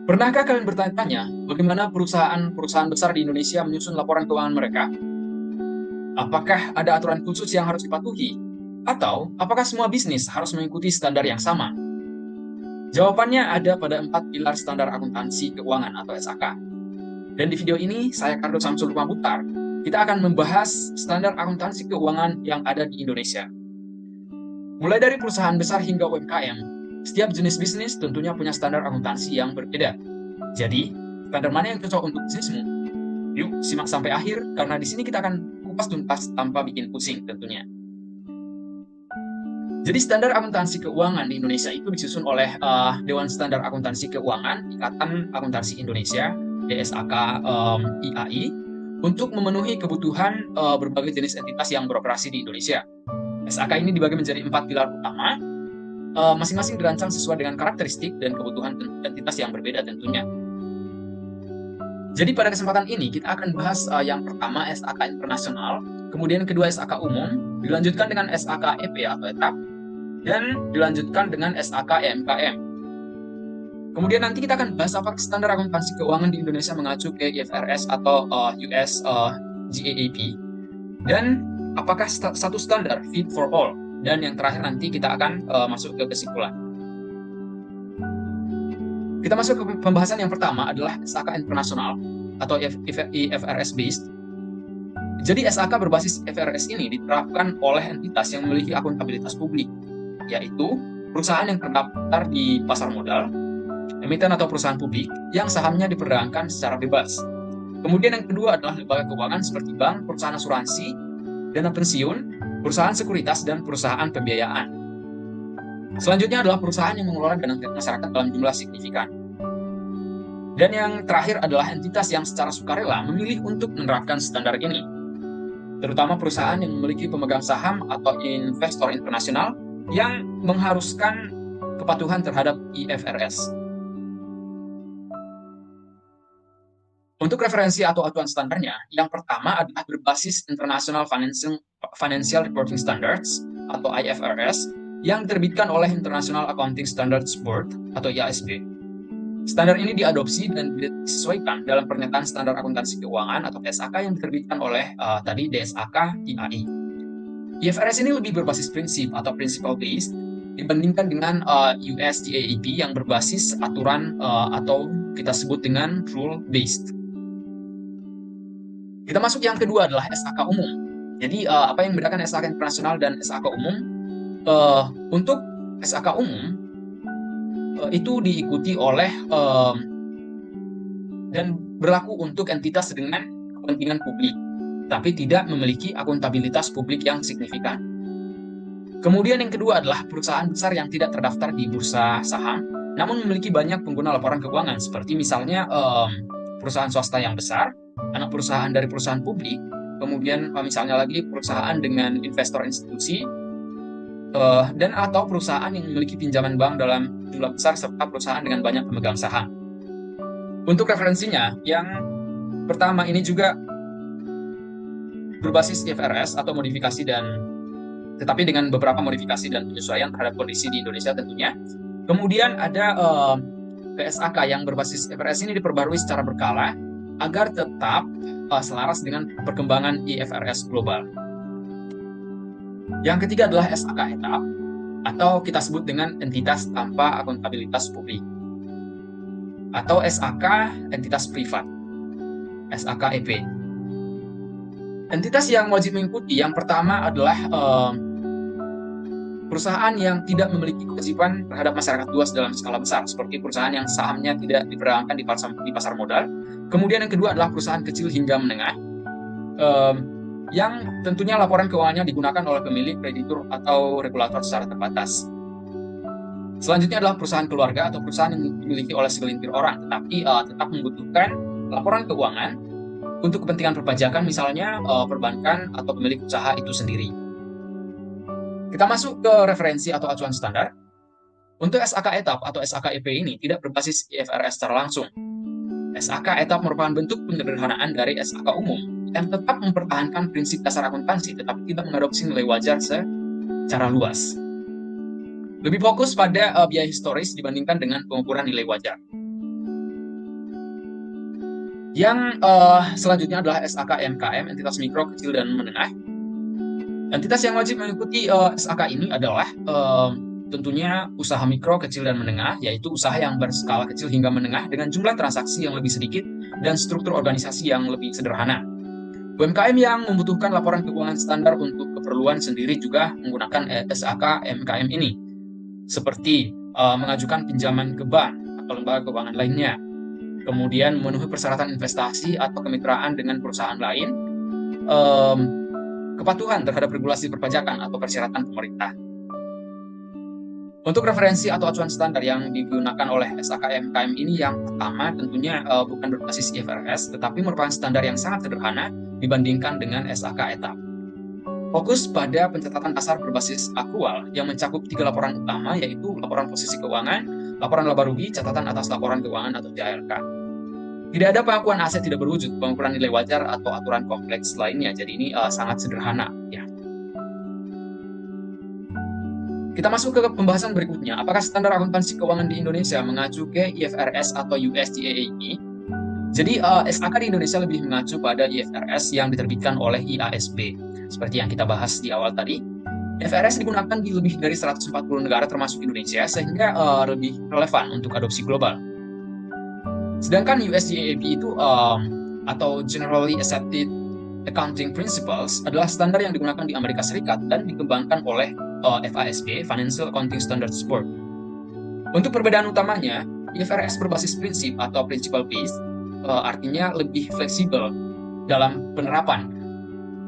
Pernahkah kalian bertanya-tanya bagaimana perusahaan-perusahaan besar di Indonesia menyusun laporan keuangan mereka? Apakah ada aturan khusus yang harus dipatuhi? Atau apakah semua bisnis harus mengikuti standar yang sama? Jawabannya ada pada 4 pilar standar akuntansi keuangan atau SAK. Dan di video ini, saya Kardo Samsul Pamutar, kita akan membahas standar akuntansi keuangan yang ada di Indonesia. Mulai dari perusahaan besar hingga UMKM, setiap jenis bisnis tentunya punya standar akuntansi yang berbeda. Jadi, standar mana yang cocok untuk bisnismu? Yuk, simak sampai akhir, karena di sini kita akan kupas tuntas tanpa bikin pusing tentunya. Jadi standar akuntansi keuangan di Indonesia itu disusun oleh Dewan Standar Akuntansi Keuangan Ikatan Akuntansi Indonesia (DSAK IAI) untuk memenuhi kebutuhan berbagai jenis entitas yang beroperasi di Indonesia. SAK ini dibagi menjadi 4 pilar utama, masing-masing dirancang sesuai dengan karakteristik dan kebutuhan entitas yang berbeda tentunya. Jadi pada kesempatan ini kita akan bahas yang pertama SAK internasional, kemudian kedua SAK umum, dilanjutkan dengan SAK EP atau etap, dan dilanjutkan dengan SAK EMKM. Kemudian nanti kita akan bahas apakah standar akuntansi keuangan di Indonesia mengacu ke IFRS atau US GAAP, dan apakah satu standar fit for all, dan yang terakhir nanti kita akan masuk ke kesimpulan. Kita masuk ke pembahasan yang pertama adalah SAK internasional atau IFRS based. Jadi SAK berbasis IFRS ini diterapkan oleh entitas yang memiliki akuntabilitas publik, yaitu perusahaan yang terdaftar di pasar modal, emiten atau perusahaan publik yang sahamnya diperdagangkan secara bebas. Kemudian yang kedua adalah lembaga keuangan seperti bank, perusahaan asuransi, dana pensiun, perusahaan sekuritas, dan perusahaan pembiayaan. Selanjutnya adalah perusahaan yang mengelola dana masyarakat dalam jumlah signifikan. Dan yang terakhir adalah entitas yang secara sukarela memilih untuk menerapkan standar ini, terutama perusahaan yang memiliki pemegang saham atau investor internasional yang mengharuskan kepatuhan terhadap IFRS. Untuk referensi atau acuan standarnya, yang pertama adalah berbasis International Financial Reporting Standards atau IFRS yang diterbitkan oleh International Accounting Standards Board atau IASB. Standar ini diadopsi dan disesuaikan dalam pernyataan standar akuntansi keuangan atau SAK yang diterbitkan oleh tadi DSAK IAI. IFRS ini lebih berbasis prinsip atau principle based dibandingkan dengan US GAAP yang berbasis aturan atau kita sebut dengan rule based. Kita masuk yang kedua adalah SAK umum. Jadi apa yang membedakan SAK internasional dan SAK umum? Untuk SAK umum itu diikuti oleh dan berlaku untuk entitas dengan kepentingan publik, tapi tidak memiliki akuntabilitas publik yang signifikan. Kemudian yang kedua adalah perusahaan besar yang tidak terdaftar di bursa saham, namun memiliki banyak pengguna laporan keuangan, seperti misalnya perusahaan swasta yang besar, anak perusahaan dari perusahaan publik, kemudian misalnya lagi perusahaan dengan investor institusi, dan atau perusahaan yang memiliki pinjaman bank dalam jumlah besar, serta perusahaan dengan banyak pemegang saham. Untuk referensinya, yang pertama ini juga berbasis IFRS atau modifikasi tetapi dengan beberapa modifikasi dan penyesuaian terhadap kondisi di Indonesia tentunya. Kemudian ada PSAK yang berbasis IFRS ini diperbarui secara berkala agar tetap selaras dengan perkembangan IFRS global. Yang ketiga adalah SAK etap atau kita sebut dengan entitas tanpa akuntabilitas publik, atau SAK entitas privat, SAK EP. Entitas yang wajib mengikuti yang pertama adalah perusahaan yang tidak memiliki kewajiban terhadap masyarakat luas dalam skala besar, seperti perusahaan yang sahamnya tidak diperdagangkan di pasar modal. Kemudian yang kedua adalah perusahaan kecil hingga menengah, yang tentunya laporan keuangannya digunakan oleh pemilik, kreditur, atau regulator secara terbatas. Selanjutnya adalah perusahaan keluarga atau perusahaan yang dimiliki oleh segelintir orang, tetapi tetap membutuhkan laporan keuangan untuk kepentingan perpajakan, misalnya perbankan atau pemilik usaha itu sendiri. Kita masuk ke referensi atau acuan standar. Untuk SAK etap atau SAK EP ini tidak berbasis IFRS secara langsung. SAK etap merupakan bentuk penyederhanaan dari SAK umum yang tetap mempertahankan prinsip dasar akuntansi tetapi tidak mengadopsi nilai wajar secara luas. Lebih fokus pada biaya historis dibandingkan dengan pengukuran nilai wajar. Yang selanjutnya adalah SAK MKM, entitas mikro, kecil, dan menengah. Entitas yang wajib mengikuti SAK ini adalah tentunya usaha mikro, kecil, dan menengah, yaitu usaha yang berskala kecil hingga menengah dengan jumlah transaksi yang lebih sedikit dan struktur organisasi yang lebih sederhana. UMKM yang membutuhkan laporan keuangan standar untuk keperluan sendiri juga menggunakan SAK MKM ini, seperti mengajukan pinjaman ke bank atau lembaga keuangan lainnya, kemudian memenuhi persyaratan investasi atau kemitraan dengan perusahaan lain, kepatuhan terhadap regulasi perpajakan atau persyaratan pemerintah. Untuk referensi atau acuan standar yang digunakan oleh SAK MKM ini, yang pertama tentunya bukan berbasis IFRS, tetapi merupakan standar yang sangat sederhana dibandingkan dengan SAK ETAP. Fokus pada pencatatan dasar berbasis akrual yang mencakup 3 laporan utama, yaitu laporan posisi keuangan, laporan laba rugi, catatan atas laporan keuangan atau CLK. Tidak ada pengakuan aset tidak berwujud, pengukuran nilai wajar, atau aturan kompleks lainnya. Jadi ini sangat sederhana. Ya. Kita masuk ke pembahasan berikutnya. Apakah standar akuntansi keuangan di Indonesia mengacu ke IFRS atau US GAAP? Jadi SAK di Indonesia lebih mengacu pada IFRS yang diterbitkan oleh IASB. Seperti yang kita bahas di awal tadi, IFRS digunakan di lebih dari 140 negara termasuk Indonesia, sehingga lebih relevan untuk adopsi global. Sedangkan US GAAP itu atau Generally Accepted Accounting Principles adalah standar yang digunakan di Amerika Serikat dan dikembangkan oleh FASB, Financial Accounting Standards Board. Untuk perbedaan utamanya, IFRS berbasis prinsip atau principle based, artinya lebih fleksibel dalam penerapan.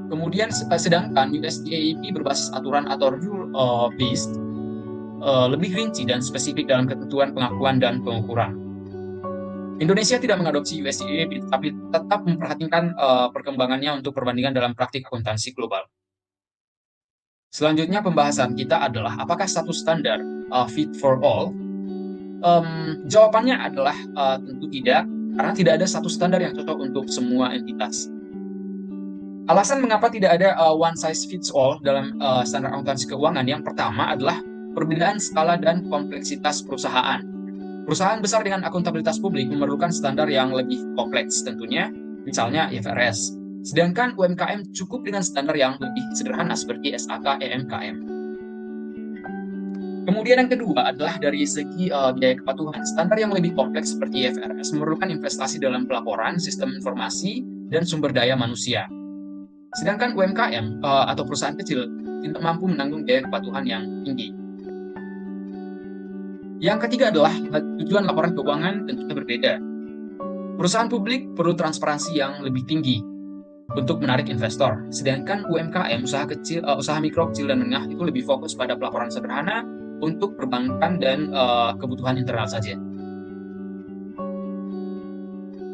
Kemudian sedangkan US GAAP berbasis aturan atau rule based, lebih rinci dan spesifik dalam ketentuan pengakuan dan pengukuran. Indonesia tidak mengadopsi US GAAP, tapi tetap memperhatikan perkembangannya untuk perbandingan dalam praktik akuntansi global. Selanjutnya pembahasan kita adalah apakah satu standar fit for all? Jawabannya adalah tentu tidak, karena tidak ada satu standar yang cocok untuk semua entitas. Alasan mengapa tidak ada one size fits all dalam standar akuntansi keuangan, yang pertama adalah perbedaan skala dan kompleksitas perusahaan. Perusahaan besar dengan akuntabilitas publik memerlukan standar yang lebih kompleks tentunya, misalnya IFRS. Sedangkan UMKM cukup dengan standar yang lebih sederhana seperti SAK EMKM. Kemudian yang kedua adalah dari segi biaya kepatuhan. Standar yang lebih kompleks seperti IFRS memerlukan investasi dalam pelaporan, sistem informasi, dan sumber daya manusia. Sedangkan UMKM atau perusahaan kecil tidak mampu menanggung biaya kepatuhan yang tinggi. Yang ketiga adalah tujuan laporan keuangan tentunya berbeda. Perusahaan publik perlu transparansi yang lebih tinggi untuk menarik investor. Sedangkan UMKM, usaha mikro, kecil, dan menengah itu lebih fokus pada pelaporan sederhana untuk perbankan dan kebutuhan internal saja.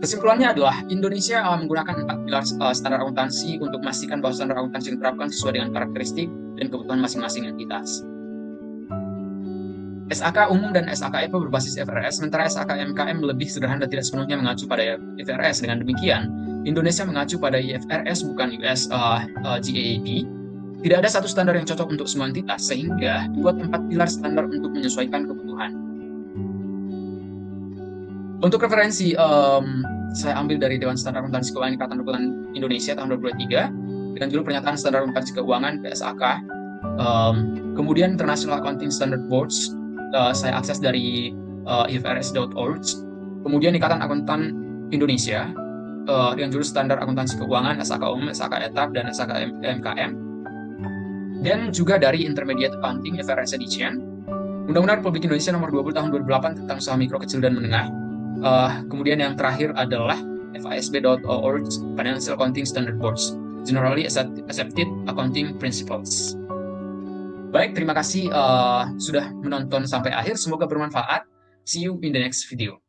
Kesimpulannya adalah Indonesia menggunakan 4 pilar standar akuntansi untuk memastikan bahwa standar akuntansi diterapkan sesuai dengan karakteristik dan kebutuhan masing-masing entitas. SAK umum dan SAK EPO berbasis IFRS, sementara SAK MKM lebih sederhana dan tidak sepenuhnya mengacu pada IFRS. Dengan demikian, Indonesia mengacu pada IFRS bukan US GAAP. Tidak ada satu standar yang cocok untuk semua entitas, sehingga dibuat 4 pilar standar untuk menyesuaikan kebutuhan. Untuk referensi, saya ambil dari Dewan Standar Akuntansi Keuangan Ikatan Dokter Indonesia tahun 2023 dengan judul Pernyataan Standar Akuntansi Keuangan (PSAK). Kemudian International Accounting Standard Boards, saya akses dari ifrs.org. Kemudian Ikatan Akuntan Indonesia dengan judul Standar Akuntansi Keuangan SAK Umum, SAK ETAP, dan SAK MKM. Dan juga dari Intermediate Accounting IFRS Edition, Undang-Undang Republik Indonesia Nomor 20 Tahun 2008 tentang usaha mikro, kecil, dan menengah. Kemudian yang terakhir adalah FASB.org, Financial Accounting Standard Boards, Generally Accepted Accounting Principles. Baik, terima kasih sudah menonton sampai akhir. Semoga bermanfaat. See you in the next video.